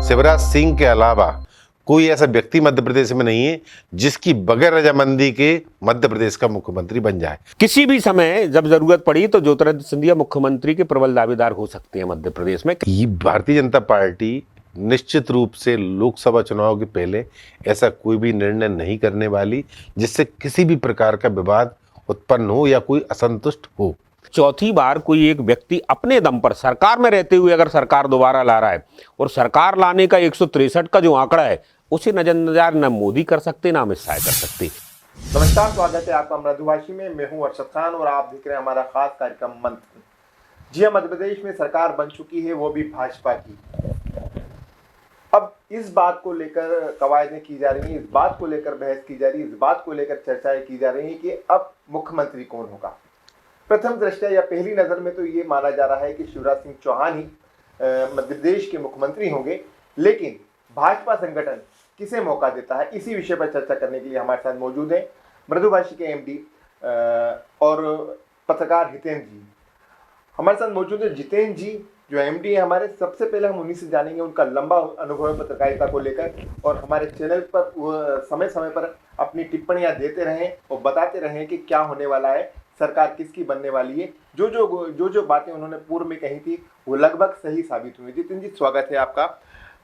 शिवराज सिंह के अलावा कोई ऐसा व्यक्ति मध्य प्रदेश में नहीं है जिसकी बगैर रजामंदी के मध्य प्रदेश का मुख्यमंत्री बन जाए। किसी भी समय जब जरूरत पड़ी तो ज्योतिरादित्य सिंधिया मुख्यमंत्री के प्रबल दावेदार हो सकते हैं मध्य प्रदेश में। ये भारतीय जनता पार्टी निश्चित रूप से लोकसभा चुनाव के पहले ऐसा कोई भी निर्णय नहीं करने वाली जिससे किसी भी प्रकार का विवाद उत्पन्न हो या कोई असंतुष्ट हो। चौथी बार कोई एक व्यक्ति अपने दम पर सरकार में रहते हुए अगर सरकार दोबारा ला रहा है और सरकार लाने का 163 का जो आंकड़ा है उसे नजरअंदाज न मोदी कर सकते ना अमित शाह कर सकते। नमस्कार, स्वागत है आपका मृदुभाषी में। मैं हूं अरशद खान और आप देख रहे हैं हमारा खास कार्यक्रम मंत्र। जी हाँ, मध्य प्रदेश में सरकार बन चुकी है, वो भी भाजपा की। अब इस बात को लेकर कवायदें की जा रही हैं, इस बात को लेकर बहस की जा रही है, इस बात को लेकर चर्चाएं की जा रही हैं कि अब मुख्यमंत्री कौन होगा। प्रथम दृष्टया या पहली नजर में तो ये माना जा रहा है कि शिवराज सिंह चौहान ही मध्य प्रदेश के मुख्यमंत्री होंगे, लेकिन भाजपा संगठन किसे मौका देता है, इसी विषय पर चर्चा करने के लिए हमारे साथ मौजूद हैं मृदुभाषी के एमडी और पत्रकार हितेंद्र जी हमारे साथ मौजूद है। जितेंद्र जी जो एमडी है हमारे, सबसे पहले हम उन्हीं से जानेंगे उनका लंबा अनुभव है पत्रकारिता को लेकर, और हमारे चैनल पर वो समय समय पर अपनी टिप्पणियां देते रहें और बताते रहें कि क्या होने वाला है, सरकार किसकी बनने वाली है। जो बातें उन्होंने पूर्व में कही थी वो लगभग सही साबित हुई। जितेंद्र जी स्वागत है आपका।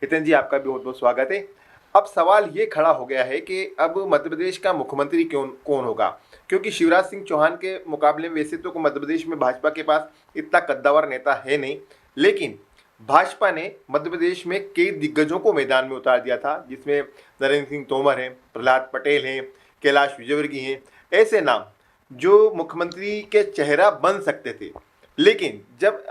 हितेंद्र जी आपका भी बहुत बहुत स्वागत है। अब सवाल ये खड़ा हो गया है कि अब मध्य प्रदेश का मुख्यमंत्री कौन होगा, क्योंकि शिवराज सिंह चौहान के मुकाबले में वैसे तो मध्य प्रदेश में भाजपा के पास इतना कद्दावर नेता है नहीं, लेकिन भाजपा ने मध्य प्रदेश में कई दिग्गजों को मैदान में उतार दिया था, जिसमें नरेंद्र सिंह तोमर हैं, प्रहलाद पटेल हैं, कैलाश विजयवर्गीय हैं, ऐसे नाम जो मुख्यमंत्री के चेहरा बन सकते थे। लेकिन जब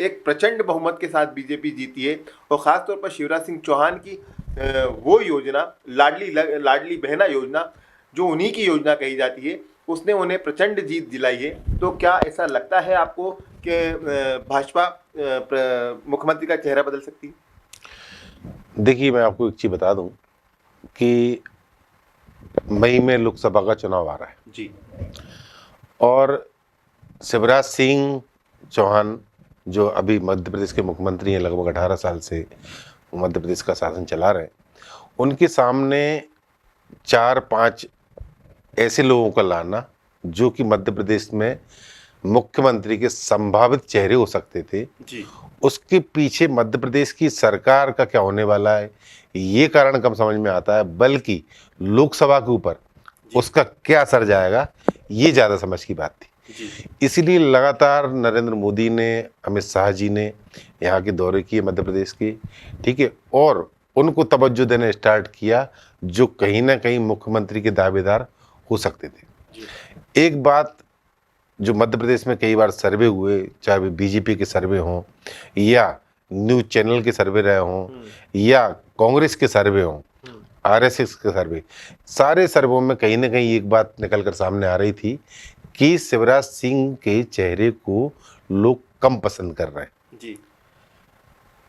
एक प्रचंड बहुमत के साथ बीजेपी जीती है और ख़ासतौर पर शिवराज सिंह चौहान की वो योजना लाडली बहना योजना जो उन्हीं की योजना कही जाती है, उसने उन्हें प्रचंड जीत दिलाई है। तो क्या ऐसा लगता है आपको कि भाजपा मुख्यमंत्री का चेहरा बदल सकती है? देखिए, मैं आपको एक चीज़ बता दूं कि मई में लोकसभा का चुनाव आ रहा है जी, और शिवराज सिंह चौहान जो अभी मध्य प्रदेश के मुख्यमंत्री हैं, लगभग 18 साल से मध्य प्रदेश का शासन चला रहे हैं, उनके सामने 4-5 ऐसे लोगों का लाना जो कि मध्य प्रदेश में मुख्यमंत्री के संभावित चेहरे हो सकते थे जी, उसके पीछे मध्य प्रदेश की सरकार का क्या होने वाला है ये कारण कम समझ में आता है, बल्कि लोकसभा के ऊपर उसका क्या असर जाएगा ये ज़्यादा समझ की बात थी। इसीलिए लगातार नरेंद्र मोदी ने, अमित शाह जी ने यहाँ के दौरे किए मध्य प्रदेश के, ठीक है, और उनको तवज्जो देना स्टार्ट किया जो कहीं ना कहीं मुख्यमंत्री के दावेदार हो सकते थे। एक बात जो मध्य प्रदेश में कई बार सर्वे हुए, चाहे वे बीजेपी के सर्वे हों या न्यूज़ चैनल के सर्वे रहे हों या कांग्रेस के सर्वे हों, आरएसएस के सर्वे, सारे सर्वों में कहीं ना कहीं एक बात निकल कर सामने आ रही थी कि शिवराज सिंह के चेहरे को लोग कम पसंद कर रहे हैं जी।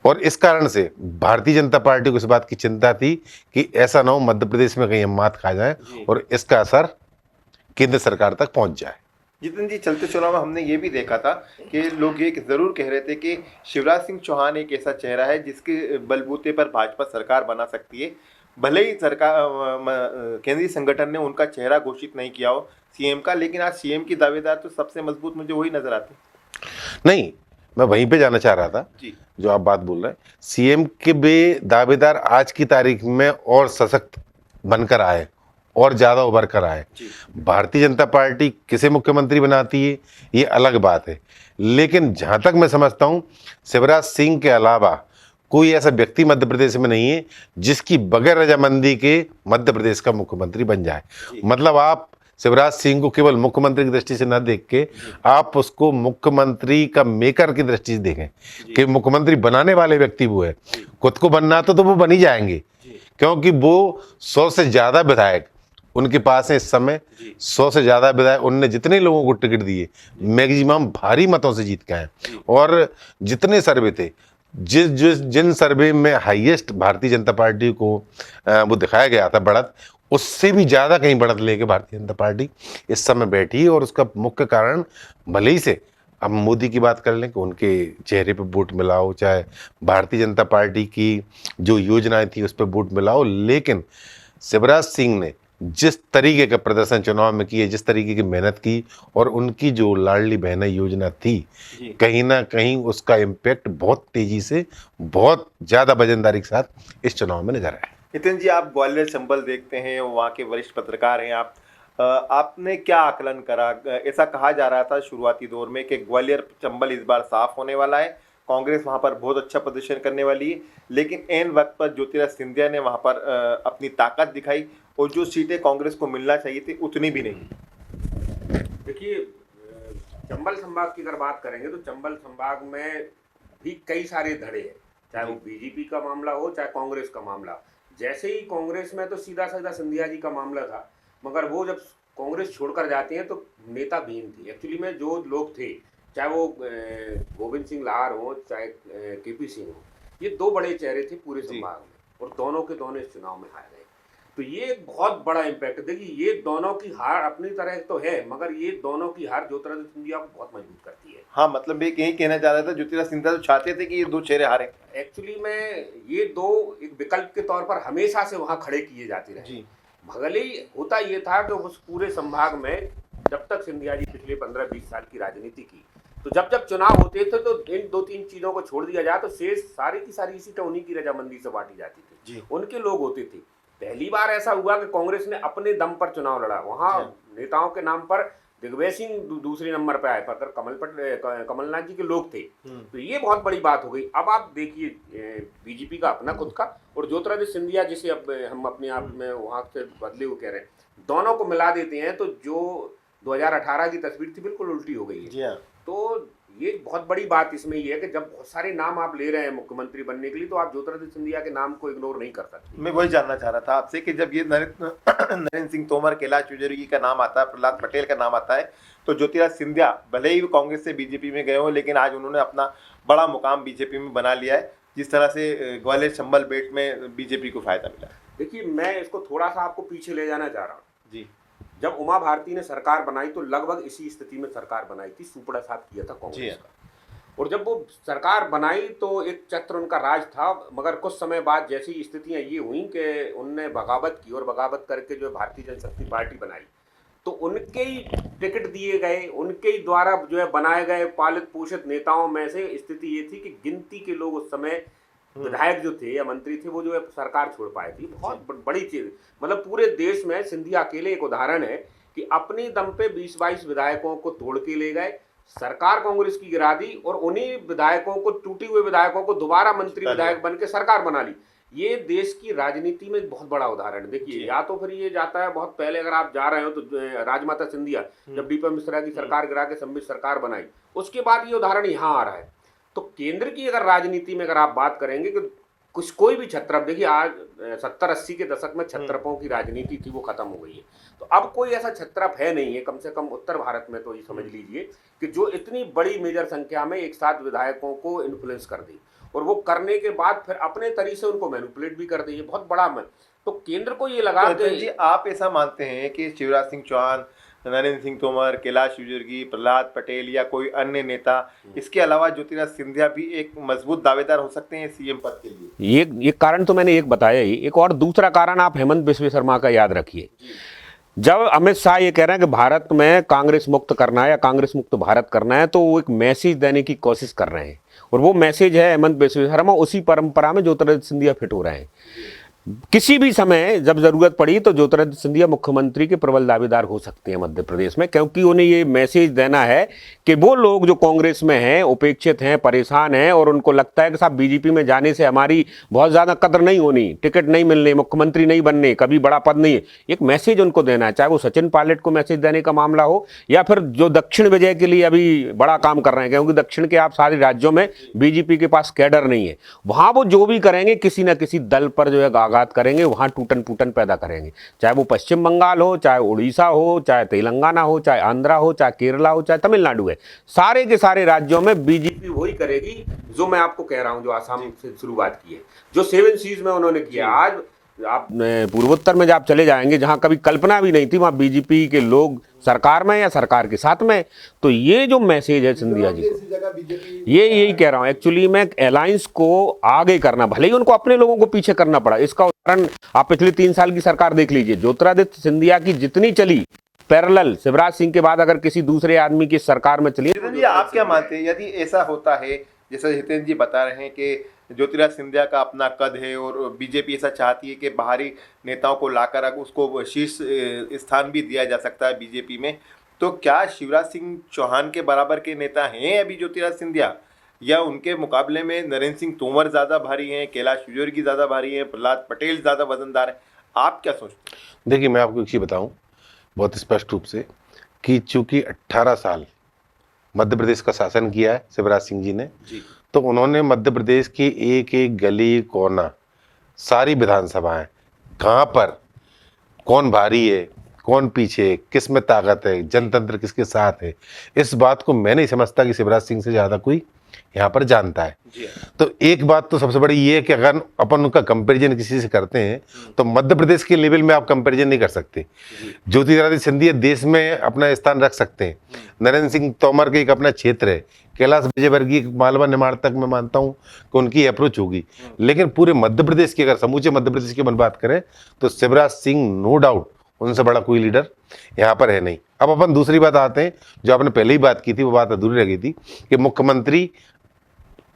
और इस कारण से भारतीय जनता पार्टी को इस बात की चिंता थी कि ऐसा ना हो मध्य प्रदेश में कहीं हम मात खा जाए और इसका असर केंद्र सरकार तक पहुंच जाए। जितेंद्र जी, चलते चुनाव में हमने ये भी देखा था कि लोग ये जरूर कह रहे थे कि शिवराज सिंह चौहान एक ऐसा चेहरा है जिसके बलबूते पर भाजपा सरकार बना सकती है। भले ही सरकार केंद्रीय संगठन ने उनका चेहरा घोषित नहीं किया हो सीएम का, लेकिन आज सीएम की दावेदार तो सबसे मजबूत मुझे वही नजर आते। नहीं, मैं वहीं पे जाना चाह रहा था जी, जो आप बात बोल रहे हैं। सीएम के भी दावेदार आज की तारीख में और सशक्त बनकर आए और ज़्यादा उभर कर आए। भारतीय जनता पार्टी किसे मुख्यमंत्री बनाती है ये अलग बात है, लेकिन जहाँ तक मैं समझता हूँ शिवराज सिंह के अलावा कोई ऐसा व्यक्ति मध्य प्रदेश में नहीं है जिसकी बगैर रजामंदी के मध्य प्रदेश का मुख्यमंत्री बन जाए। मतलब आप शिवराज सिंह को केवल मुख्यमंत्री की दृष्टि से न देख के आप उसको मुख्यमंत्री का मेकर की दृष्टि से देखें कि मुख्यमंत्री बनाने वाले व्यक्ति वो है। खुद को बनना तो वो बन ही जाएंगे, क्योंकि वो 100 से ज़्यादा विधायक उनके पास है इस समय। 100 से ज़्यादा विधायक उनने जितने लोगों को टिकट दिए मैक्सिमम भारी मतों से जीत गए हैं। और जितने सर्वे थे, जिन सर्वे में हाईएस्ट भारतीय जनता पार्टी को वो दिखाया गया था बढ़त, उससे भी ज़्यादा कहीं बढ़त लेके भारतीय जनता पार्टी इस समय बैठी। और उसका मुख्य कारण भले ही से अब मोदी की बात कर लें कि उनके चेहरे पे वोट मिलाओ, चाहे भारतीय जनता पार्टी की जो योजनाएं थी उस पर वोट मिलाओ, लेकिन शिवराज सिंह ने जिस तरीके का प्रदर्शन चुनाव में किए, जिस तरीके की मेहनत की, और उनकी जो लाडली बहन योजना थी, कहीं ना कहीं उसका इम्पैक्ट बहुत तेजी से, बहुत ज्यादा वजनदारी के साथ इस चुनाव में नजर आया। नितिन जी, आप ग्वालियर चंबल देखते हैं, वहाँ के वरिष्ठ पत्रकार हैं आप, आपने क्या आकलन करा? ऐसा कहा जा रहा था शुरुआती दौर में कि ग्वालियर चंबल इस बार साफ होने वाला है, कांग्रेस वहां पर बहुत अच्छा प्रदर्शन करने वाली है, लेकिन एन वक्त पर ज्योतिरादित्य सिंधिया ने वहां पर अपनी ताकत दिखाई और जो सीटें कांग्रेस को मिलना चाहिए थी उतनी भी नहीं। देखिए, चंबल संभाग की अगर बात करेंगे तो चंबल संभाग में भी कई सारे धड़े हैं, चाहे वो बीजेपी का मामला हो चाहे कांग्रेस का मामला। जैसे ही कांग्रेस में तो सीधा सीधा सिंधिया जी का मामला था, मगर वो जब कांग्रेस छोड़कर जाते हैं तो नेता विहीन थी। एक्चुअली में जो लोग थे, चाहे वो गोविंद सिंह लाहर हो चाहे केपी सिंह हो, ये दो बड़े चेहरे थे पूरे संभाग में, और दोनों के दोनों इस चुनाव में हार गए। तो ये एक बहुत बड़ा इम्पैक्ट। देखिए, ये दोनों की हार अपनी तरह तो है, मगर ये दोनों की हार ज्योतिरादित्य सिंधिया को बहुत मजबूत करती है। हाँ, मतलब ये यही कहना चाह रहा था, ज्योतिरादित्य सिंधिया तो चाहते थे कि ये दो चेहरे हारे। एक्चुअली में ये दो एक विकल्प के तौर पर हमेशा से वहां खड़े किए जाते रहे। भले ही होता ये था कि उस पूरे संभाग में जब तक सिंधिया जी पिछले 15-20 साल की राजनीति की, तो जब जब चुनाव होते थे तो इन 2-3 चीजों को छोड़ दिया जाए तो शेष सारी की सारी सीटें उन्हीं की रजामंदी से बांटी जाती थी, उनके लोग होते थे। पहली बार ऐसा हुआ कि कांग्रेस ने अपने दम पर चुनाव लड़ा, वहां नेताओं के नाम पर दिग्विजय सिंह दूसरे नंबर पर आए, पर कमलनाथ जी के लोग थे, तो ये बहुत बड़ी बात हो गई। अब आप देखिए, बीजेपी का अपना खुद का और ज्योतिरादित्य सिंधिया जिसे अब हम अपने आप में वहां से बदले हुए कह रहे हैं, दोनों को मिला देते हैं तो जो 2018 की तस्वीर थी बिल्कुल उल्टी हो गई है। तो ये बहुत बड़ी बात इसमें ये है कि जब बहुत सारे नाम आप ले रहे हैं मुख्यमंत्री बनने के लिए, तो आप ज्योतिरादित्य सिंधिया के नाम को इग्नोर नहीं कर सकते। मैं वही जानना चाह रहा था आपसे कि जब ये नरेंद्र सिंह तोमर, कैलाश विजयवर्गीय का नाम आता है, प्रहलाद पटेल का नाम आता है, तो ज्योतिरादित्य सिंधिया भले ही कांग्रेस से बीजेपी में गए हो, लेकिन आज उन्होंने अपना बड़ा मुकाम बीजेपी में बना लिया है, जिस तरह से ग्वालियर चंबल बेल्ट में बीजेपी को फायदा मिला। देखिए, मैं इसको थोड़ा सा आपको पीछे ले जाना चाह रहा हूँ जी। जब उमा भारती ने सरकार बनाई तो लगभग इसी स्थिति में सरकार बनाई थी, सुपड़ा साफ किया था कांग्रेस का, और जब वो सरकार बनाई तो एक चक्र उनका राज था, मगर कुछ समय बाद जैसी स्थितियां ये हुई कि उनने बगावत की, और बगावत करके जो भारतीय जनशक्ति पार्टी बनाई, तो उनके ही टिकट दिए गए, उनके ही द्वारा जो है बनाए गए पालित पोषित नेताओं में से स्थिति ये थी कि गिनती के लोग उस समय विधायक जो थे या मंत्री थे वो जो है सरकार छोड़ पाए थी। बहुत बड़ी चीज, मतलब पूरे देश में सिंधिया अकेले एक उदाहरण है कि अपने दम पे 20-22 विधायकों को तोड़ के ले गए, सरकार कांग्रेस की गिरा दी, और उन्हीं विधायकों को, टूटे हुए विधायकों को दोबारा मंत्री विधायक बन के सरकार बना ली। ये देश की राजनीति में बहुत बड़ा उदाहरण। देखिए, या तो फिर ये जाता है बहुत पहले, अगर आप जा रहे हो तो राजमाता सिंधिया जब दीपक मिश्रा की सरकार गिरा के सम्मिश्र सरकार बनाई, उसके बाद ये उदाहरण यहाँ आ रहा है। तो केंद्र की अगर राजनीति में अगर आप बात करेंगे कि कुछ कोई भी छत्रप, देखिए आज 70-80 के दशक में छत्रपों की राजनीति थी वो खत्म हो गई है, तो अब कोई ऐसा छत्रप है नहीं है, कम से कम उत्तर भारत में तो ये समझ लीजिए, कि जो इतनी बड़ी मेजर संख्या में एक साथ विधायकों को इन्फ्लुएंस कर दे, और वो करने के बाद फिर अपने तरीके से उनको मैनिपुलेट भी कर दे। ये बहुत बड़ा तो केंद्र को ये लगा जी, आप ऐसा मानते हैं कि शिवराज सिंह चौहान, नरेंद्र सिंह तोमर, कैलाश विजयवर्गीय, प्रहलाद पटेल या कोई अन्य नेता, इसके अलावा ज्योतिरादित्य सिंधिया भी एक मजबूत दावेदार हो सकते हैं सीएम पद के लिए? ये कारण तो मैंने एक बताया ही, एक और दूसरा कारण आप हेमंत बिस्वा शर्मा का याद रखिए। जब अमित शाह ये कह रहे हैं कि भारत में कांग्रेस मुक्त करना है या कांग्रेस मुक्त भारत करना है, तो वो एक मैसेज देने की कोशिश कर रहे हैं, और वो मैसेज है हेमंत बिस्वा शर्मा, उसी परंपरा में ज्योतिरादित्य सिंधिया फिट हो रहे हैं। किसी भी समय जब जरूरत पड़ी तो ज्योतिरादित्य सिंधिया मुख्यमंत्री के प्रबल दावेदार हो सकते हैं मध्य प्रदेश में, क्योंकि उन्हें ये मैसेज देना है कि वो लोग जो कांग्रेस में हैं, उपेक्षित हैं, परेशान हैं, और उनको लगता है कि साहब बीजेपी में जाने से हमारी बहुत ज़्यादा कदर नहीं होनी, टिकट नहीं मिलने, मुख्यमंत्री नहीं बनने, कभी बड़ा पद नहीं है। एक मैसेज उनको देना है, चाहे वो सचिन पायलट को मैसेज देने का मामला हो या फिर जो दक्षिण विजय के लिए अभी बड़ा काम कर रहे हैं, क्योंकि दक्षिण के आप सारे राज्यों में बीजेपी के पास कैडर नहीं है, वहाँ वो जो भी करेंगे किसी न किसी दल पर जो है आघात करेंगे, वहां टूटन फूटन पैदा करेंगे, चाहे वो पश्चिम बंगाल हो, चाहे उड़ीसा हो, चाहे तेलंगाना हो, चाहे आंध्रा हो, चाहे केरला हो, चाहे तमिलनाडु है, सारे के सारे राज्यों में बीजेपी वही करेगी जो मैं आपको कह रहा हूं, जो आसाम से शुरुआत की है, जो 7 सीज में उन्होंने किया। आज आप पूर्वोत्तर में जब आप चले जाएंगे जहां कभी कल्पना भी नहीं थी, वहां बीजेपी के लोग सरकार में या सरकार के साथ में। तो ये जो मैसेज है सिंधिया जी को, ये यही कह रहा हूं एक्चुअली में, अलायंस को आगे करना, भले ही उनको अपने लोगों को पीछे करना पड़ा। इसका उदाहरण आप पिछले 3 साल की सरकार देख लीजिए, ज्योतिरादित्य सिंधिया की जितनी चली पैरेलल, शिवराज सिंह के बाद अगर किसी दूसरे आदमी की सरकार में चली। जितेंद्र जी, आप क्या मानते हैं, यदि ऐसा होता है जैसा जितेंद्र जी बता रहे हैं कि ज्योतिरादित्य सिंधिया का अपना कद है और बीजेपी ऐसा चाहती है कि बाहरी नेताओं को लाकर उसको शीर्ष स्थान भी दिया जा सकता है बीजेपी में, तो क्या शिवराज सिंह चौहान के बराबर के नेता हैं अभी ज्योतिरादित्य सिंधिया, या उनके मुकाबले में नरेंद्र सिंह तोमर ज़्यादा भारी हैं, कैलाश विजयवर्गीय ज़्यादा भारी हैं, प्रहलाद पटेल ज़्यादा वजनदार हैं? आप क्या सोचते हैं? देखिए, मैं आपको एक चीज़ बताऊं बहुत स्पष्ट रूप से कि चूंकि 18 साल मध्य प्रदेश का शासन किया है शिवराज सिंह जी ने, तो उन्होंने मध्य प्रदेश की एक एक गली कोना, सारी विधानसभाएं, कहाँ पर कौन भारी है, कौन पीछे, किस में ताकत है, जनतंत्र किसके साथ है, इस बात को मैं नहीं समझता कि शिवराज सिंह से ज़्यादा कोई यहाँ पर जानता है। तो एक बात तो सबसे बड़ी ये है कि अगर अपन उनका कंपैरिजन किसी से करते हैं तो मध्य प्रदेश के लेवल में आप कंपैरिजन नहीं कर सकते। ज्योतिरादित्य सिंधिया देश में अपना स्थान रख सकते हैं, नरेंद्र सिंह तोमर के एक अपना क्षेत्र है, कैलाश विजयवर्गीय मालवा निमाड़ तक मैं मानता हूं कि उनकी अप्रोच होगी, लेकिन पूरे मध्य प्रदेश की, अगर समूचे मध्य प्रदेश की अपन बात करें तो शिवराज सिंह नो डाउट उनसे बड़ा कोई लीडर यहाँ पर है नहीं। अब अपन दूसरी बात आते हैं, जो आपने पहले ही बात की थी, वो बात अधूरी रह गई थी कि मुख्यमंत्री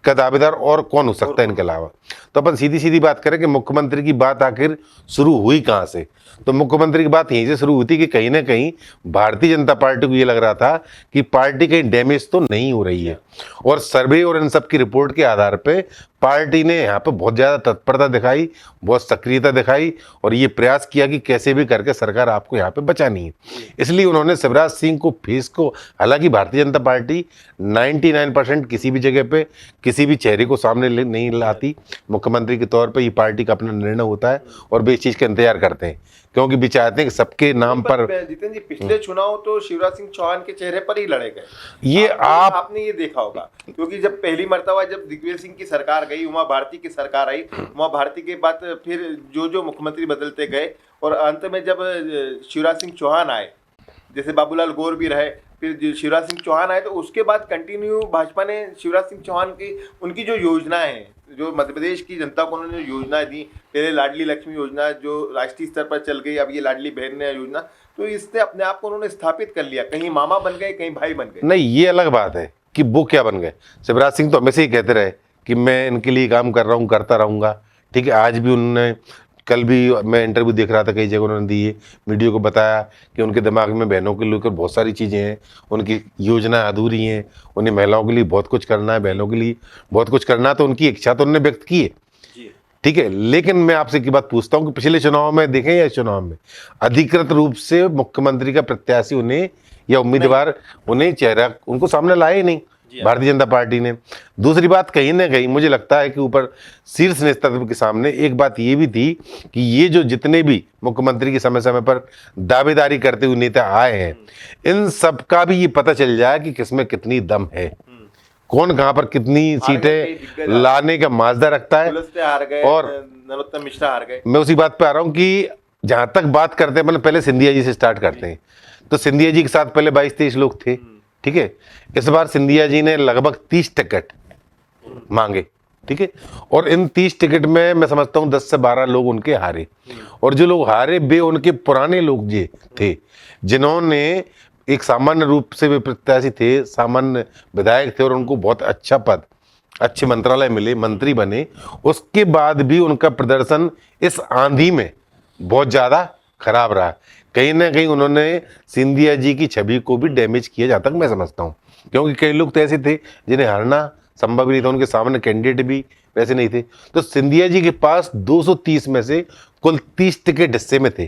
का दावेदार और कौन हो सकता है इनके अलावा। तो अपन सीधी सीधी बात करें कि मुख्यमंत्री की बात आखिर शुरू हुई कहाँ से, तो मुख्यमंत्री की बात यहीं से शुरू हुई थी कि कहीं ना कहीं भारतीय जनता पार्टी को ये लग रहा था कि पार्टी कहीं डैमेज तो नहीं हो रही है, और सर्वे और इन सब की रिपोर्ट के आधार पे पार्टी ने यहाँ पे बहुत ज़्यादा तत्परता दिखाई, बहुत सक्रियता दिखाई, और ये प्रयास किया कि कैसे भी करके सरकार आपको यहाँ पे बचानी है। इसलिए उन्होंने शिवराज सिंह को फेस को, हालांकि भारतीय जनता पार्टी 99% किसी भी जगह पे किसी भी चेहरे को सामने नहीं लाती, मुख्यमंत्री के तौर पे ये पार्टी का अपना निर्णय होता है और वे इस चीज़ का इंतजार करते हैं, क्योंकि भी चाहते हैं कि सबके नाम पर। जितेंद्र जी, पिछले चुनाव तो शिवराज सिंह चौहान के चेहरे पर ही लड़े गए, ये आपने ये देखा होगा, क्योंकि जब पहली मर्तबा जब दिग्विजय सिंह की सरकार गई, उमा भारती की सरकार आई, उमा भारती के बाद फिर जो मुख्यमंत्री बदलते गए, और अंत में जब शिवराज सिंह चौहान आए, जैसे बाबूलाल गौर भी रहे, फिर शिवराज सिंह चौहान आए, तो उसके बाद कंटिन्यू भाजपा ने शिवराज सिंह चौहान की, उनकी जो योजनाएं हैं, जो मध्य प्रदेश की जनता को उन्होंने योजनाएं दी, पहले लाडली लक्ष्मी योजना जो राष्ट्रीय स्तर पर चल गई, अब ये लाडली बहन योजना, तो इसने अपने आप को उन्होंने स्थापित कर लिया, कहीं मामा बन गए, कहीं भाई बन गए। नहीं, ये अलग बात है कि वो क्या बन गए। शिवराज सिंह तो हमेशा ही कहते रहे कि मैं इनके लिए काम कर रहा हूँ, करता रहूँगा, ठीक है। आज भी उन्होंने, कल भी मैं इंटरव्यू देख रहा था, कई जगह उन्होंने दी है, मीडिया को बताया कि उनके दिमाग में बहनों के लेकर बहुत सारी चीज़ें हैं, उनकी योजना अधूरी हैं, उन्हें महिलाओं के लिए बहुत कुछ करना है, बहनों के लिए बहुत कुछ करना है, तो उनकी इच्छा तो उन्होंने व्यक्त की है, ठीक है। लेकिन मैं आपसे की बात पूछता हूँ कि पिछले चुनाव में देखें या इस चुनाव में अधिकृत रूप से मुख्यमंत्री का प्रत्याशी उन्हें या उम्मीदवार उन्हें चेहरा उनको सामने लाया ही नहीं भारतीय जनता पार्टी ने। दूसरी बात, कहीं ना कहीं मुझे लगता है कि ऊपर शीर्ष नेतृत्व के सामने एक बात ये भी थी कि ये जो जितने भी मुख्यमंत्री के समय समय पर दावेदारी करते हुए नेता आए हैं, इन सब का भी ये पता चल जाए कि किसमें कितनी दम है, कौन कहां पर कितनी सीटें लाने का माजदा रखता है। और नरोत्तम मिश्रा हार गए। मैं उसी बात पे आ रहा हूं कि जहां तक बात करते हैं, मतलब पहले सिंधिया जी से स्टार्ट करते हैं, तो सिंधिया जी के साथ पहले 22-23 लोग थे, ठीक है। इस बार सिंधिया जी ने लगभग 30 टिकट मांगे, ठीक है, और इन 30 टिकट में मैं समझता हूं 10 से 12 लोग उनके हारे, और जो लोग हारे वे उनके पुराने लोग जे थे, जिन्होंने एक सामान्य रूप से वे प्रत्याशी थे, सामान्य विधायक थे, और उनको बहुत अच्छा पद, अच्छे मंत्रालय मिले, मंत्री बने, उसके बाद भी उनका प्रदर्शन इस आंधी में बहुत ज़्यादा खराब रहा। कहीं ना कहीं उन्होंने सिंधिया जी की छवि को भी डैमेज किया, जहाँ तक मैं समझता हूँ, क्योंकि कई लोग तो ऐसे थे जिन्हें हारना संभव ही नहीं था, उनके सामने कैंडिडेट भी वैसे नहीं थे। तो सिंधिया जी के पास 230 में से कुल 30 टिकट हिस्से में थे,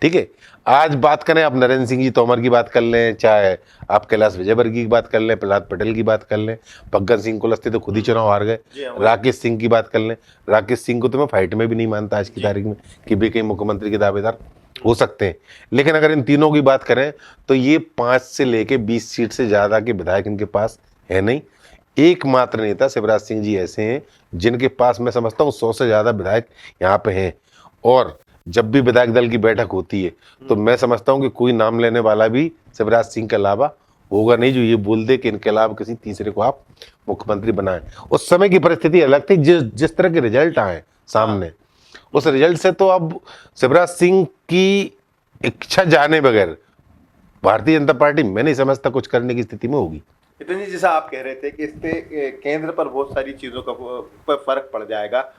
ठीक है। आज बात करें, आप नरेंद्र सिंह जी तोमर की बात कर लें, चाहे आप कैलाश विजयवर्गीय की बात कर लें, प्रहलाद पटेल की बात कर लें, फग्गन सिंह कुलस्ते तो खुद ही चुनाव हार गए, राकेश सिंह की बात कर लें, राकेश सिंह को तो मैं फाइट में भी नहीं मानता आज की तारीख में कि वे कहीं मुख्यमंत्री के दावेदार हो सकते हैं। लेकिन अगर इन तीनों की बात करें तो ये 5 से लेके 20 सीट से ज़्यादा के विधायक इनके पास है नहीं। एकमात्र नेता शिवराज सिंह जी ऐसे हैं जिनके पास मैं समझता हूँ 100 से ज़्यादा विधायक यहाँ पे हैं, और जब भी विधायक दल की बैठक होती है तो मैं समझता हूं कि कोई नाम लेने वाला भी शिवराज सिंह के अलावा होगा नहीं जो ये बोल दे कि इनके अलावा किसी तीसरे को आप मुख्यमंत्री बनाएं। उस समय की परिस्थिति अलग थी, जिस तरह के रिजल्ट आए सामने, उस रिजल्ट से तो अब शिवराज सिंह की इच्छा जाने बगैर भारतीय जनता पार्टी मैं नहीं समझता कुछ करने की स्थिति में होगी। नितिन जी, जैसा आप कह रहे थे कि इससे केंद्र पर बहुत सारी चीज़ों का पर फर्क पड़ जाएगा,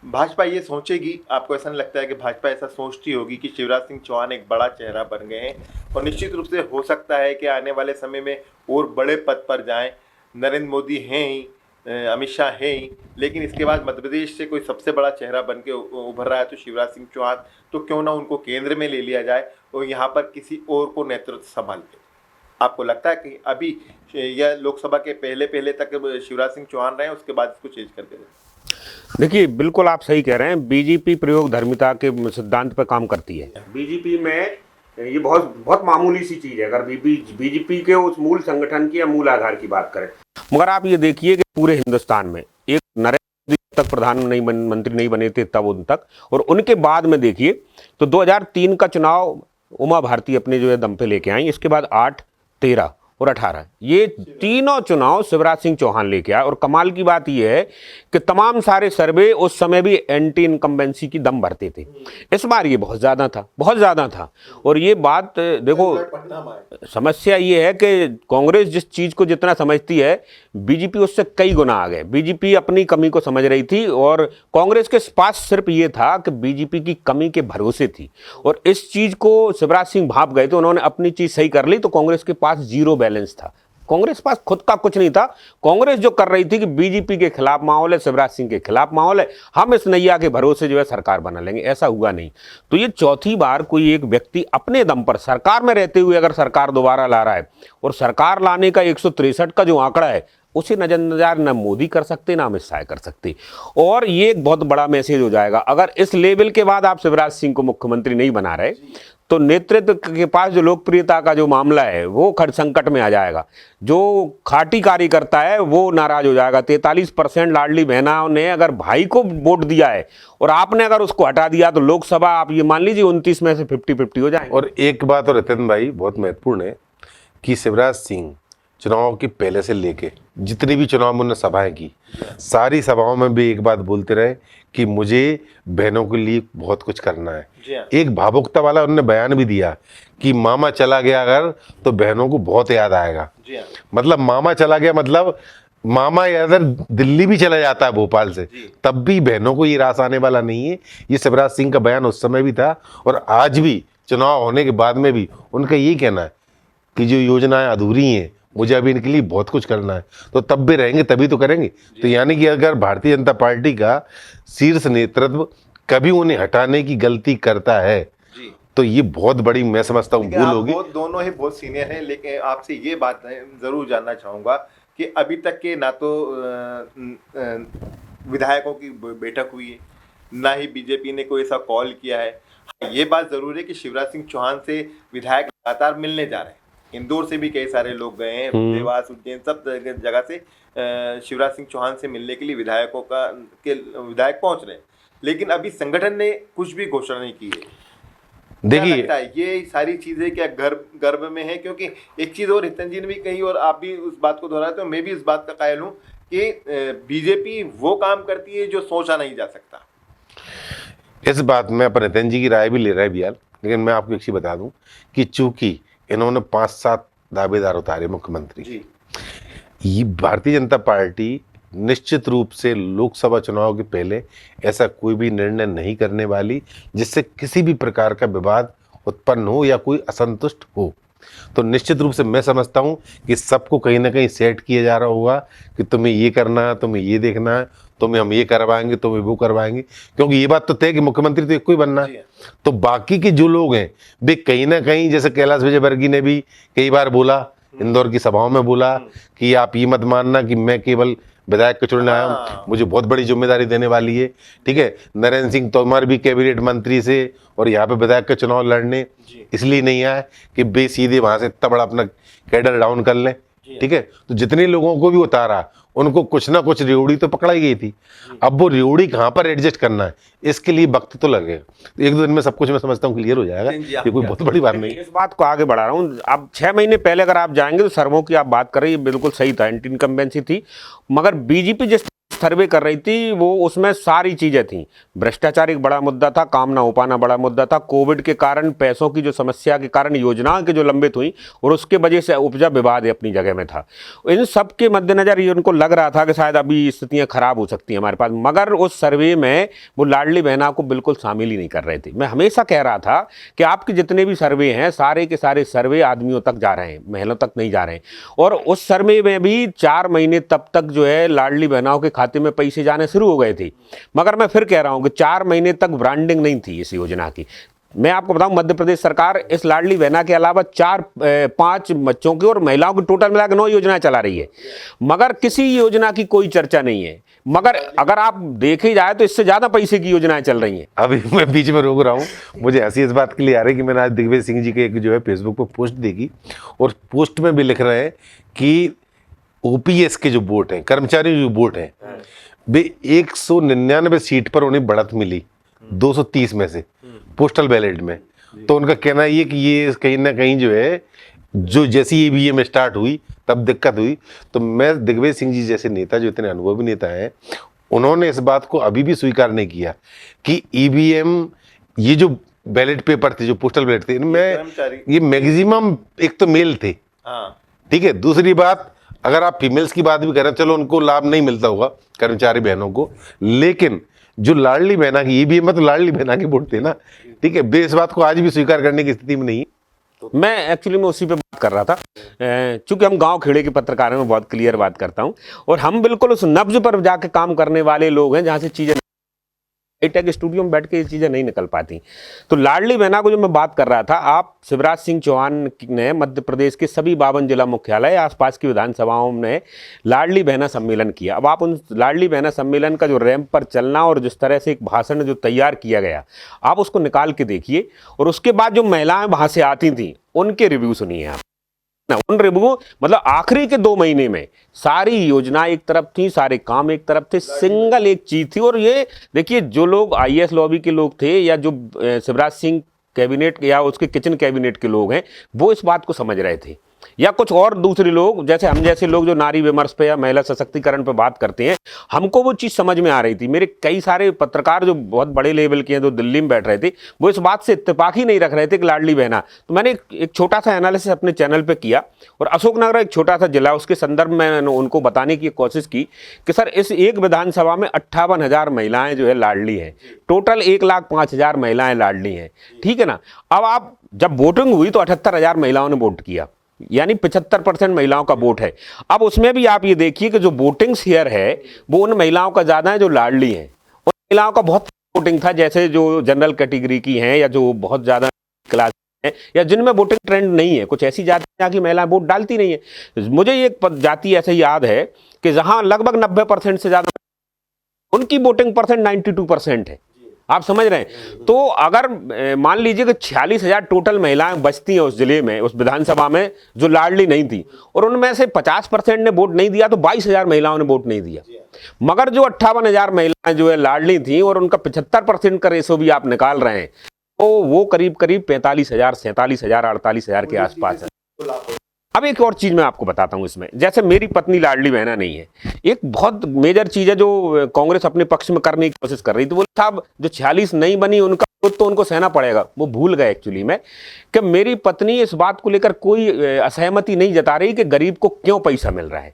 भाजपा ये सोचेगी, आपको ऐसा नहीं लगता है कि भाजपा ऐसा सोचती होगी कि शिवराज सिंह चौहान एक बड़ा चेहरा बन गए हैं और निश्चित रूप से हो सकता है कि आने वाले समय में और बड़े पद पर जाएं? नरेंद्र मोदी हैं ही, अमित शाह हैं ही, लेकिन इसके बाद मध्य प्रदेश से कोई सबसे बड़ा चेहरा बन के उभर रहा है तो शिवराज सिंह चौहान, तो क्यों ना उनको केंद्र में ले लिया जाए और यहाँ पर किसी और को नेतृत्व संभाल ले। आपको लगता है कि अभी यह लोकसभा के पहले तक शिवराज सिंह चौहान रहे, उसके बाद इसको चेंज करके दें? देखिए, बिल्कुल आप सही कह रहे हैं। बीजेपी प्रयोग धर्मिता के सिद्धांत पर काम करती है। बीजेपी में ये बहुत बहुत मामूली सी चीज है अगर बीजेपी के उस मूल संगठन की या मूल आधार की बात करें। मगर आप ये देखिए कि पूरे हिंदुस्तान में एक नरेंद्र मोदी तक प्रधानमंत्री नहीं बने थे तब उन तक, और उनके बाद में देखिए तो 2003 का चुनाव उमा भारती अपने जो है दम पे लेके आई। इसके बाद 8, 13 और 18 ये तीनों चुनाव शिवराज सिंह चौहान लेके आए। और कमाल की बात यह है कि तमाम सारे सर्वे उस समय भी एंटी इनकम्बेंसी की दम भरते थे। इस बार ये बहुत ज़्यादा था। और ये बात देखो, समस्या ये है कि कांग्रेस जिस चीज़ को जितना समझती है बीजेपी उससे कई गुना आ गए। बीजेपी अपनी कमी को समझ रही थी और कांग्रेस के पास सिर्फ ये था कि बीजेपी की कमी के भरोसे थी, और इस चीज़ को शिवराज सिंह भाप गए तो उन्होंने अपनी चीज़ सही कर ली। तो कांग्रेस के पास जीरो बैलेंस था, कांग्रेस पास खुद का कुछ नहीं था। कांग्रेस जो कर रही थी कि बीजेपी के खिलाफ माहौल है, शिवराज सिंह के खिलाफ माहौल है, हम इस नैया के भरोसे जो है सरकार बना लेंगे, ऐसा हुआ नहीं। तो ये चौथी बार कोई एक व्यक्ति अपने दम पर सरकार में रहते हुए अगर सरकार दोबारा ला रहा है, और सरकार लाने का 163 का जो आंकड़ा है उसे नजरअंदाज न मोदी कर सकते ना अमित शाह कर सकते। और ये एक बहुत बड़ा मैसेज हो जाएगा अगर इस लेवल के बाद आप शिवराज सिंह को मुख्यमंत्री नहीं बना रहे तो नेतृत्व के पास जो लोकप्रियता का जो मामला है वो खड़ संकट में आ जाएगा। जो खाटी कार्यकर्ता है वो नाराज हो जाएगा। 43% लाडली बहना ने अगर भाई को वोट दिया है और आपने अगर उसको हटा दिया तो लोकसभा आप ये मान लीजिए 29 में से 50-50 हो जाएंगे। और एक बात और रतन भाई बहुत महत्वपूर्ण है कि शिवराज सिंह चुनाव के पहले से लेके जितनी भी चुनाव में उन्होंने सभाएं की, सारी सभाओं में भी एक बात बोलते रहे कि मुझे बहनों के लिए बहुत कुछ करना है। एक भावुकता वाला उन्होंने बयान भी दिया कि मामा चला गया अगर तो बहनों को बहुत याद आएगा। मतलब मामा चला गया मतलब मामा अगर दिल्ली भी चला जाता है भोपाल से तब भी बहनों को ये रास आने वाला नहीं है। ये शिवराज सिंह का बयान उस समय भी था और आज भी चुनाव होने के बाद में भी उनका यही कहना है कि जो योजनाएं अधूरी हैं मुझे अभी इनके लिए बहुत कुछ करना है। तो तब भी रहेंगे तभी तो करेंगे। तो यानी कि अगर भारतीय जनता पार्टी का शीर्ष नेतृत्व कभी उन्हें हटाने की गलती करता है तो ये बहुत बड़ी मैं समझता हूँ भूल होगी। दोनों ही बहुत सीनियर हैं, लेकिन आपसे ये बात जरूर जानना चाहूँगा कि अभी तक के ना तो विधायकों की बैठक हुई है, ना ही बीजेपी ने कोई ऐसा कॉल किया है। ये बात जरूर है कि शिवराज सिंह चौहान से विधायक लगातार मिलने जा रहे हैं। इंदौर से भी कई सारे लोग गए हैं, देवास, उज्जैन, सब जगह से शिवराज सिंह चौहान से मिलने के लिए विधायक पहुंच रहे हैं, लेकिन अभी संगठन ने कुछ भी घोषणा नहीं की है। देखिए ये सारी चीजें क्या गर्भ में है? क्योंकि एक चीज और हितन जी ने भी कही और आप भी उस बात को दोहराते हो, मैं भी इस बात का कायल हूँ कि बीजेपी वो काम करती है जो सोचा नहीं जा सकता। इस बात में अपन हितन जी की राय भी ले रहे हैं बियाल, लेकिन मैं आपको एक चीज बता दूं कि चूंकि इन्होंने 5-7 दावेदार उतारे मुख्यमंत्री, ये भारतीय जनता पार्टी निश्चित रूप से लोकसभा चुनाव के पहले ऐसा कोई भी निर्णय नहीं करने वाली जिससे किसी भी प्रकार का विवाद उत्पन्न हो या कोई असंतुष्ट हो। तो निश्चित रूप से मैं समझता हूं कि सबको कहीं ना कहीं सेट किया जा रहा होगा कि तुम्हें ये करना है, तुम्हें ये देखना है, तुम्हें हम ये करवाएंगे, तुम्हें वो करवाएंगे। क्योंकि ये बात तो तय कि मुख्यमंत्री तो एक कोई बनना है। तो बाकी के जो लोग हैं वे कहीं ना कहीं, जैसे कैलाश विजयवर्गीय ने भी कई बार बोला, इंदौर की सभाओं में बोला कि आप ये मत मानना कि मैं केवल विधायक को चुनने आया हूँ, मुझे बहुत बड़ी जिम्मेदारी देने वाली है। ठीक है, नरेंद्र सिंह तोमर भी कैबिनेट मंत्री से और यहाँ पे विधायक का चुनाव लड़ने इसलिए नहीं आया कि बे सीधे वहां से इतना बड़ा अपना कैडर डाउन कर लें। ठीक है, तो जितने लोगों को भी उतारा उनको कुछ ना कुछ रेवड़ी तो पकड़ाई गई थी। अब वो रेवड़ी कहाँ पर एडजस्ट करना है, इसके लिए वक्त तो लगेगा। तो एक दो दिन में सब कुछ मैं समझता हूँ क्लियर हो जाएगा, ये कोई बहुत बड़ी बात नहीं है। इस बात को आगे बढ़ा रहा हूँ। अब 6 महीने पहले अगर आप जाएंगे तो सर्वों की आप बात कर रही है, बिल्कुल सही था, एंटी इनकम्बेंसी थी, मगर बीजेपी जिस सर्वे कर रही थी वो उसमें सारी चीजें थी। भ्रष्टाचार एक बड़ा मुद्दा था, काम ना हो पाना बड़ा मुद्दा था, कोविड के कारण पैसों की जो समस्या के कारण योजनाएं के जो लंबित हुई और उसके वजह से उपजा विवाद अपनी जगह में था। इन सब के मद्देनजर ये उनको लग रहा था कि शायद अभी स्थितियां खराब हो सकती हैं हमारे पास, मगर उस सर्वे में वो लाडली बहना को बिल्कुल शामिल ही नहीं कर रहे थे। मैं हमेशा कह रहा था कि आपके जितने भी सर्वे हैं सारे के सारे सर्वे आदमियों तक जा रहे हैं, महिलाओं तक नहीं जा रहे हैं। और उस सर्वे में भी 4 महीने तब तक जो है लाडली बहनाओं के खाते में पैसे जाने शुरू हो गए थे, मगर मैं फिर कह रहा हूं कि 4 महीने तक ब्रांडिंग नहीं थी इस योजना की। मैं आपको बताऊं, मध्य प्रदेश सरकार इस लाडली बहना के अलावा 4-5 बच्चों की और महिलाओं की टोटल मिलाकर 9 योजनाएं चला रही है, मगर किसी योजना की कोई चर्चा नहीं है। मगर अगर आप देखे जाए तो इससे ज्यादा पैसे की योजनाएं चल रही हैं। अभी मैं बीच में रोक रहा हूँ, मुझे हंसी इस बात के लिए आ रही है कि मैंने आज दिग्विजय सिंह जी के एक जो है फेसबुक पर पोस्ट देखी, और पोस्ट में भी लिख रहे हैं कि ओपीएस के जो वोट हैं, कर्मचारी जो वोट हैं, वे 199 सीट पर उन्हें बढ़त मिली 230 में से पोस्टल बैलेट में। तो उनका कहना ये कि ये कहीं ना कहीं जो है, जो जैसी ईवीएम स्टार्ट हुई तब दिक्कत हुई। तो मैं दिग्विजय सिंह जी जैसे नेता, जो इतने अनुभवी नेता हैं, उन्होंने इस बात को अभी भी स्वीकार नहीं किया कि ईवीएम, ये जो बैलेट पेपर थे, जो पोस्टल बैलेट थे, इनमें ये मैक्सिमम एक तो मेल थे, ठीक है। दूसरी बात, अगर आप फीमेल्स की बात भी करें, चलो उनको लाभ नहीं मिलता होगा कर्मचारी बहनों को, लेकिन जो लाडली बहना की ईवीएम में तो लाडली बहना के वोट थे ना, ठीक है। वे इस बात को आज भी स्वीकार करने की स्थिति में नहीं है। मैं एक्चुअली मैं उसी पे बात कर रहा था, चूंकि हम गांव खेड़े के पत्रकार हैं, मैं बहुत क्लियर बात करता हूं, और हम बिल्कुल उस नब्ज पर जाके काम करने वाले लोग हैं जहां से चीजें हाईटेक स्टूडियो में बैठ के ये चीजें नहीं निकल पाती। तो लाडली बहना को जो मैं बात कर रहा था, आप शिवराज सिंह चौहान ने मध्य प्रदेश के सभी 52 जिला मुख्यालय आसपास की विधानसभाओं में लाडली बहना सम्मेलन किया। अब आप उन लाडली बहना सम्मेलन का जो रैंप पर चलना और जिस तरह से एक भाषण जो तैयार किया गया, आप उसको निकाल के देखिए, और उसके बाद जो महिलाएं वहां से आती थी उनके रिव्यू सुनिए आप ना। उन रिव्यू मतलब आखिरी के 2 महीने में सारी योजना एक तरफ थी, सारे काम एक तरफ थे, सिंगल एक चीज थी। और ये देखिए, जो लोग आईएएस लॉबी के लोग थे या जो शिवराज सिंह कैबिनेट या उसके किचन कैबिनेट के लोग हैं, वो इस बात को समझ रहे थे, या कुछ और दूसरे लोग जैसे हम जैसे लोग जो नारी विमर्श पे या महिला सशक्तिकरण पे बात करते हैं, हमको वो चीज़ समझ में आ रही थी। मेरे कई सारे पत्रकार जो बहुत बड़े लेवल के हैं, जो दिल्ली में बैठ रहे थे, वो इस बात से इत्तेफाक ही नहीं रख रहे थे कि लाडली बहना। तो मैंने एक छोटा सा एनालिसिस अपने चैनल पे किया, और अशोकनगर एक छोटा सा जिला, उसके संदर्भ में उनको बताने की कोशिश की कि सर, इस एक विधानसभा में 58,000 महिलाएं जो है लाडली हैं, टोटल 1,05,000 महिलाएं लाडली हैं, ठीक है ना। अब आप जब वोटिंग हुई तो 78,000 महिलाओं ने वोट किया, यानी 75% महिलाओं का वोट है। अब उसमें भी आप ये देखिए कि जो वोटिंग शेयर है वो उन महिलाओं का ज्यादा है जो लाडली हैं। उन महिलाओं का बहुत वोटिंग था, जैसे जो जनरल कैटेगरी की हैं या जो बहुत ज्यादा क्लास है या जिनमें वोटिंग ट्रेंड नहीं है। कुछ ऐसी जाति जहाँ की महिलाएं वोट डालती नहीं है। मुझे एक जाति ऐसे याद है कि जहां लगभग 90% से ज्यादा उनकी वोटिंग परसेंट 92% है। आप समझ रहे हैं। तो अगर मान लीजिए कि 46,000 टोटल महिलाएं बचती हैं उस जिले में, उस विधानसभा में, जो लाडली नहीं थी, और उनमें से 50% ने वोट नहीं दिया, तो 22,000 महिलाओं ने वोट नहीं दिया। मगर जो 58,000 महिलाएं जो है लाडली थी और उनका 75% का रेशो भी आप निकाल रहे हैं, तो वो करीब 45,000, 47,000, 48,000 के आसपास है। अब एक और चीज मैं आपको बताता हूं इसमें, जैसे मेरी पत्नी लाडली बहना नहीं है, एक बहुत मेजर चीज है जो कांग्रेस अपने पक्ष में करने की कोशिश कर रही थी। बोले साहब, जो 46 नहीं बनी उनका तो उनको सहना पड़ेगा। वो भूल गए एक्चुअली में कि मेरी पत्नी इस बात को लेकर कोई असहमति नहीं जता रही कि गरीब को क्यों पैसा मिल रहा है,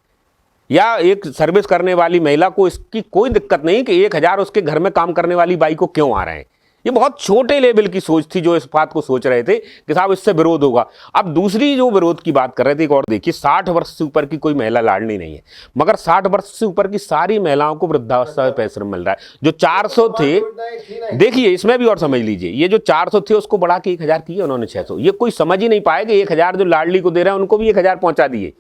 या एक सर्विस करने वाली महिला को इसकी कोई दिक्कत नहीं कि 1,000 उसके घर में काम करने वाली बाई को क्यों आ रहे हैं। ये बहुत छोटे लेवल की सोच थी जो इस बात को सोच रहे थे कि साहब इससे विरोध होगा। अब दूसरी जो विरोध की बात कर रहे थे, एक और देखिए, 60 वर्ष से ऊपर की कोई महिला लाडली नहीं है, मगर 60 वर्ष से ऊपर की सारी महिलाओं को वृद्धावस्था पेंशन मिल रहा है। जो 400 थे, देखिए इसमें भी और समझ लीजिए, ये जो 400 थे उसको बढ़ा के 1,000 किए उन्होंने, 600। ये कोई समझ ही नहीं पाए कि 1,000 जो लाडली को दे रहे हैं उनको भी 1,000 पहुंचा दिए,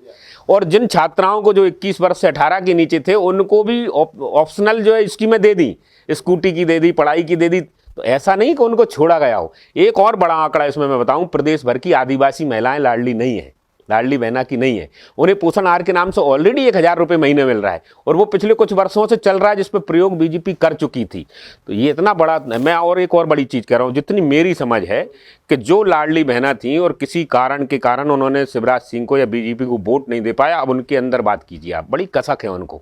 और जिन छात्राओं को जो 21 वर्ष से 18 के नीचे थे उनको भी ऑप्शनल जो है स्कीमें दे दी, स्कूटी की दे दी, पढ़ाई की दे दी। तो ऐसा नहीं कि उनको छोड़ा गया हो। एक और बड़ा आंकड़ा इसमें मैं बताऊं, प्रदेश भर की आदिवासी महिलाएं लाडली नहीं है। लाडली बहना की नहीं है। उन्हें पोषण आहार के नाम से ऑलरेडी 1,000 रुपये महीने मिल रहा है और वो पिछले कुछ वर्षों से चल रहा है, जिस पर प्रयोग बीजेपी कर चुकी थी। तो ये इतना बड़ा, मैं और एक और बड़ी चीज़ कह रहा हूँ, जितनी मेरी समझ है कि जो लाडली बहना थी और किसी कारण के कारण उन्होंने शिवराज सिंह को या बीजेपी को वोट नहीं दे पाया, अब उनके अंदर बात कीजिए आप, बड़ी कसक है उनको।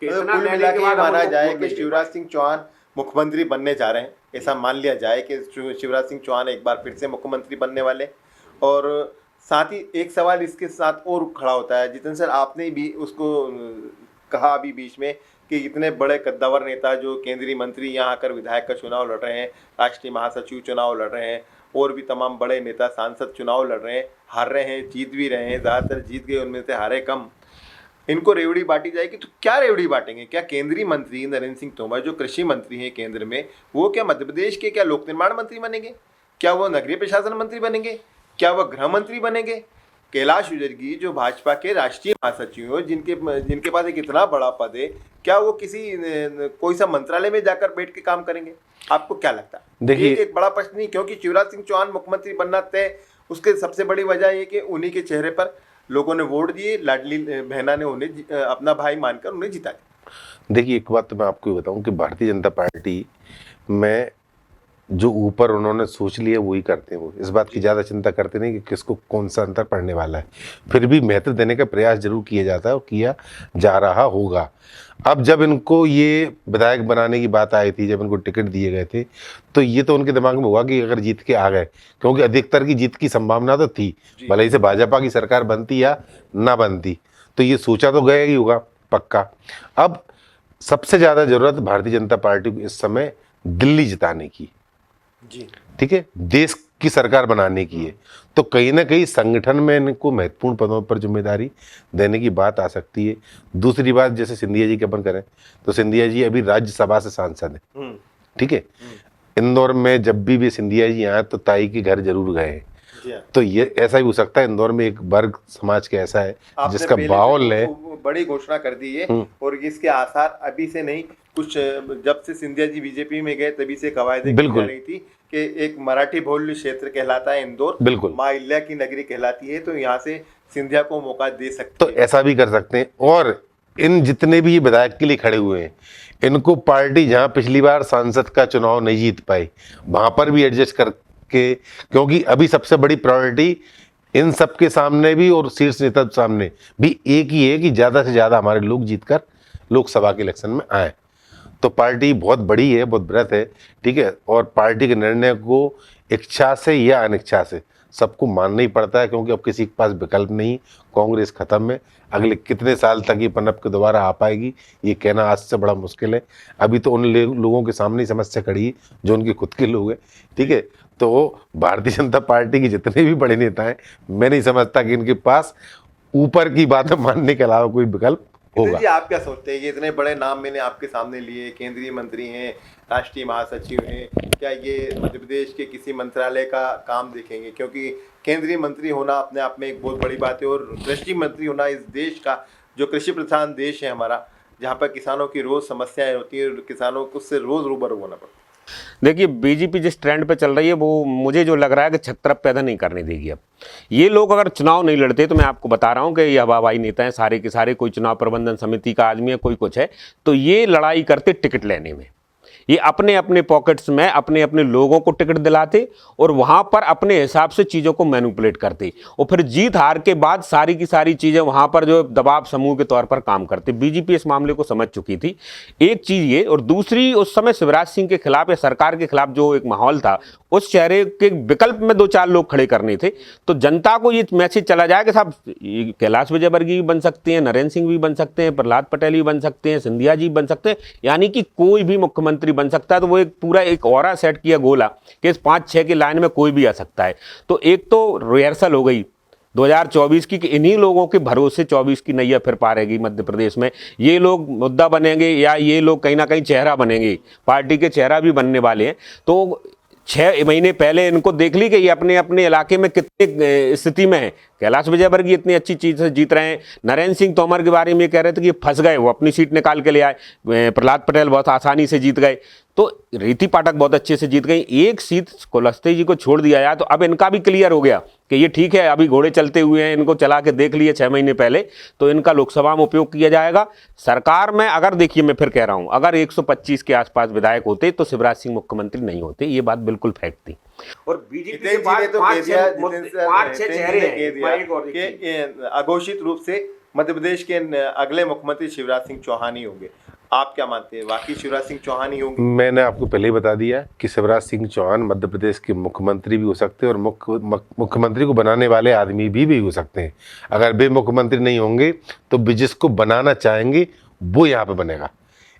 कुल मिला के माना जाए कि शिवराज सिंह चौहान मुख्यमंत्री बनने जा रहे हैं, ऐसा मान लिया जाए कि शिवराज सिंह चौहान एक बार फिर से मुख्यमंत्री बनने वाले। और साथ ही एक सवाल इसके साथ और खड़ा होता है, जितेंद्र सर आपने भी उसको कहा अभी बीच में कि इतने बड़े कद्दावर नेता जो केंद्रीय मंत्री यहाँ आकर विधायक का चुनाव लड़ रहे हैं, राष्ट्रीय महासचिव चुनाव लड़ रहे हैं, और भी तमाम बड़े नेता सांसद चुनाव लड़ रहे हैं, हार रहे हैं, जीत भी रहे हैं, ज़्यादातर जीत गए, उनमें से हारे कम, इनको रेवड़ी बांटी जाएगी। तो क्या रेवड़ी बांटेंगे? क्या केंद्रीय मंत्री नरेंद्र सिंह तोमर जो कृषि मंत्री हैं केंद्र में, वो क्या मध्य प्रदेश के क्या लोक निर्माण मंत्री बनेंगे? क्या वो नगरीय प्रशासन मंत्री बनेंगे? क्या वह गृह मंत्री बनेंगे? कैलाश विजयवर्गीय जो भाजपा के राष्ट्रीय महासचिव हैं, जिनके पास एक इतना बड़ा पद है, क्या वो कोई सा मंत्रालय में जाकर बैठ के काम करेंगे? आपको क्या लगता है? देखिए, एक बड़ा प्रश्न नहीं, क्योंकि शिवराज सिंह चौहान मुख्यमंत्री बनना तय, उसके सबसे बड़ी वजह ये कि उन्हीं के चेहरे पर लोगों ने वोट दिए, लाडली बहना ने उन्हें अपना भाई मानकर उन्हें जिता दिया। देखिए, एक बात तो मैं आपको बताऊं कि भारतीय जनता पार्टी में जो ऊपर उन्होंने सोच लिया वही करते हैं। वो इस बात की ज़्यादा चिंता करते नहीं कि किसको कौन सा अंतर पड़ने वाला है, फिर भी महत्व देने का प्रयास जरूर किया जाता है और किया जा रहा होगा। अब जब इनको ये विधायक बनाने की बात आई थी, जब इनको टिकट दिए गए थे, तो ये तो उनके दिमाग में हुआ कि अगर जीत के आ गए, क्योंकि अधिकतर की जीत की संभावना तो थी, भले ही से भाजपा की सरकार बनती या ना बनती, तो ये सोचा तो गया ही होगा पक्का। अब सबसे ज़्यादा ज़रूरत भारतीय जनता पार्टी को इस समय दिल्ली जिताने की, जी ठीक है, देश की सरकार बनाने की है। तो कहीं ना कहीं संगठन में इनको महत्वपूर्ण पदों पर जिम्मेदारी देने की बात आ सकती है। दूसरी बात, जैसे सिंधिया जी की अपन करें तो सिंधिया जी अभी राज्यसभा से सांसद हैं, ठीक है। इंदौर में जब भी सिंधिया जी आए तो ताई के घर जरूर गए, तो ये ऐसा भी हो सकता है इंदौर में एक वर्ग समाज के ऐसा है जिसका बाहुल है, बड़ी घोषणा कर दी है, और इसके आसार अभी से नहीं, कुछ जब से सिंधिया जी बीजेपी में गए तभी से कवायदें की जा रही थी कि एक मराठी बहुल्य क्षेत्र कहलाता है इंदौर, बिल्कुल माँ अहिल्या की नगरी कहलाती है, तो यहाँ से सिंधिया को मौका दे सकते हैं। तो ऐसा भी कर सकते हैं। और इन जितने भी विधायक के लिए खड़े हुए हैं, इनको पार्टी जहाँ पिछली बार सांसद का चुनाव नहीं जीत पाई, वहां पर भी एडजस्ट करके, क्योंकि अभी सबसे बड़ी प्रायोरिटी इन सबके सामने भी और शीर्ष नेता सामने भी एक ही है कि ज़्यादा से ज़्यादा हमारे लोग जीतकर लोकसभा के इलेक्शन में आए। तो पार्टी बहुत बड़ी है, बहुत बृहत है, ठीक है, और पार्टी के निर्णय को इच्छा से या अनिच्छा से सबको मानना ही पड़ता है, क्योंकि अब किसी के पास विकल्प नहीं। कांग्रेस खत्म है, अगले कितने साल तक ये पनप के दोबारा आ पाएगी ये कहना आज से बड़ा मुश्किल है। अभी तो उन लोगों के सामने समस्या खड़ी है जो उनके खुद के लोग हैं, ठीक है। तो भारतीय जनता पार्टी के जितने भी बड़े नेता हैं, मैं नहीं समझता कि इनके पास ऊपर की बातें मानने के अलावा कोई विकल्प होगा। जी, आप क्या सोचते हैं? ये इतने बड़े नाम मैंने आपके सामने लिए, केंद्रीय मंत्री हैं, राष्ट्रीय महासचिव हैं, क्या ये मध्य प्रदेश के किसी मंत्रालय का काम देखेंगे? क्योंकि केंद्रीय मंत्री होना अपने आप में एक बहुत बड़ी बात है, और कृषि मंत्री होना इस देश का, जो कृषि प्रधान देश है हमारा, जहाँ पर किसानों की रोज समस्याएं होती हैं, किसानों को उससे रोज रूबरू होना पड़ता है। देखिए, बीजेपी जिस ट्रेंड पे चल रही है वो मुझे जो लग रहा है कि छत्र पैदा नहीं करने देगी। अब ये लोग अगर चुनाव नहीं लड़ते, तो मैं आपको बता रहा हूँ कि ये हवाबाई नेता हैं सारे के सारे, कोई चुनाव प्रबंधन समिति का आदमी है, कोई कुछ है, तो ये लड़ाई करते टिकट लेने में, ये अपने अपने पॉकेट्स में अपने अपने लोगों को टिकट दिलाते और वहां पर अपने हिसाब से चीज़ों को मैनिपुलेट करते, और फिर जीत हार के बाद सारी की सारी चीज़ें वहां पर जो दबाव समूह के तौर पर काम करते। बीजेपी इस मामले को समझ चुकी थी, एक चीज़ ये, और दूसरी, उस समय शिवराज सिंह के खिलाफ या सरकार के खिलाफ जो एक माहौल था, उस चेहरे के विकल्प में 2-4 लोग खड़े करने थे। तो जनता को ये मैसेज चला जाए कि साहब कैलाश विजयवर्गीय भी बन सकते हैं, नरेंद्र सिंह भी बन सकते हैं, प्रहलाद पटेल भी बन सकते हैं, सिंधिया जी बन सकते हैं, यानी कि कोई भी मुख्यमंत्री बन सकता है। तो वो एक पूरा एक ऑरा सेट किया गोला कि इस 5-6 की लाइन में कोई भी आ सकता है। तो एक तो रिहर्सल हो गई 2024 की कि इन्हीं लोगों के भरोसे 24 की नैया फिर पारेगी मध्य प्रदेश में। ये लोग मुद्दा बनेंगे या ये लोग कहीं ना कहीं चेहरा बनेंगे, पार्टी के चेहरा भी बनने वाले हैं। तो 6 महीने पहले इनको देख ली कि ये अपने अपने इलाके में कितने स्थिति में है। कैलाश विजयवर्गीय इतनी अच्छी चीज़ से जीत रहे हैं, नरेंद्र सिंह तोमर के बारे में कह रहे थे कि फंस गए, वो अपनी सीट निकाल के ले आए, प्रहलाद पटेल बहुत आसानी से जीत गए। तो रीति पाठक बहुत अच्छे से जीत गई। एक सीट कुलस्ते जी को छोड़ दिया जाए तो अब इनका भी क्लियर हो गया कि ये ठीक है, अभी घोड़े चलते हुए हैं, इनको चला के देख लिए 6 महीने पहले, तो इनका लोकसभा में उपयोग किया जाएगा। सरकार में अगर देखिए, मैं फिर कह रहा हूं, अगर 125 के आसपास विधायक होते तो शिवराज सिंह मुख्यमंत्री नहीं होते, ये बात बिल्कुल फैक्ट थी। और बीजेपी के पास तो 5-6 चेहरे हैं कि अघोषित रूप से मध्य प्रदेश के अगले मुख्यमंत्री शिवराज सिंह चौहान ही होंगे। आप क्या मानते हैं, वाकई शिवराज सिंह चौहान ही होंगे? मैंने आपको पहले ही बता दिया कि शिवराज सिंह चौहान मध्य प्रदेश के मुख्यमंत्री भी हो सकते हैं और मुख्यमंत्री को बनाने वाले आदमी भी हो सकते हैं। अगर वे मुख्यमंत्री नहीं होंगे तो वे जिसको बनाना चाहेंगे वो यहाँ पे बनेगा।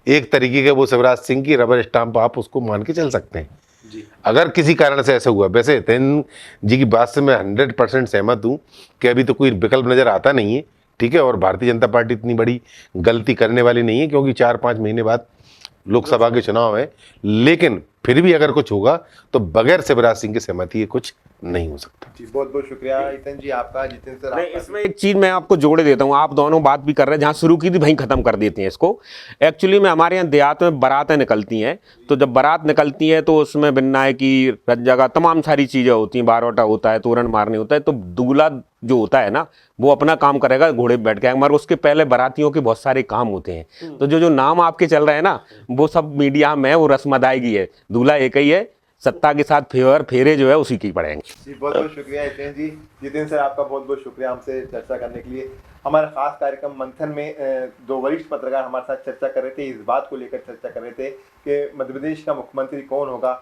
एक तरीके का वो शिवराज सिंह की रबर स्टाम्प आप उसको मान के चल सकते हैं जी। अगर किसी कारण से ऐसा हुआ। वैसे हितेन जी की बात से मैं 100% सहमत हूँ कि अभी तो कोई विकल्प नज़र आता नहीं है, ठीक है। और भारतीय जनता पार्टी इतनी बड़ी गलती करने वाली नहीं है, क्योंकि 4-5 महीने बाद लोकसभा के चुनाव है। लेकिन फिर भी अगर कुछ होगा तो बगैर शिवराज सिंह की सहमति कुछ नहीं हो सकता। जी, बहुत बहुत शुक्रिया हितेन जी आपका। जितेंद्र सर, नहीं, इसमें एक चीज मैं आपको जोड़े देता हूँ, आप दोनों बात भी कर रहे हैं, जहाँ शुरू की थी वहीं खत्म कर देते हैं इसको। एक्चुअली में हमारे यहाँ देहात में बारातें निकलती हैं, तो जब बारात निकलती है तो उसमें बिन्नाई की रत जगह तमाम सारी चीजें होती हैं, बारोटा होता है, तोरण मारने होता है। तो दूल्हा जो होता है ना, वो अपना काम करेगा, घोड़े पे बैठ के, मगर उसके पहले बारातियों के बहुत सारे काम होते हैं। तो जो नाम आपके चल रहे हैं ना, वो सब मीडिया में वो रस्म अदायगी है, दूल्हा एक ही है, सत्ता के साथ फेरे जो है उसी की पड़ेंगे। जी, बहुत बहुत शुक्रिया हितेन जी। जितेंद्र सर, आपका बहुत बहुत शुक्रिया हमसे चर्चा करने के लिए। हमारे खास कार्यक्रम मंथन में 2 वरिष्ठ पत्रकार हमारे साथ चर्चा कर रहे थे, इस बात को लेकर चर्चा कर रहे थे कि मध्य प्रदेश का मुख्यमंत्री कौन होगा।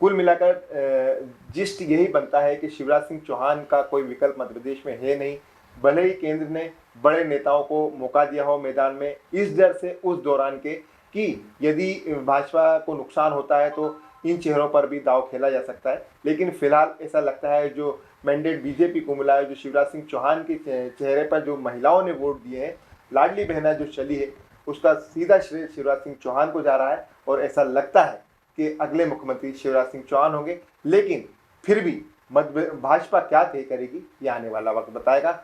कुल मिलाकर जिस्ट यही बनता है कि शिवराज सिंह चौहान का कोई विकल्प मध्य प्रदेश में है नहीं। भले ही केंद्र ने बड़े नेताओं को मौका दिया हो मैदान में, इस डर से उस दौरान के कि यदि भाजपा को नुकसान होता है तो इन चेहरों पर भी दांव खेला जा सकता है। लेकिन फिलहाल ऐसा लगता है जो मैंडेट बीजेपी को मिला है, जो शिवराज सिंह चौहान के चेहरे पर जो महिलाओं ने वोट दिए हैं, लाडली बहना जो चली है, उसका सीधा श्रेय शिवराज सिंह चौहान को जा रहा है। और ऐसा लगता है कि अगले मुख्यमंत्री शिवराज सिंह चौहान होंगे। लेकिन फिर भी भाजपा क्या तय करेगी, ये आने वाला वक्त बताएगा।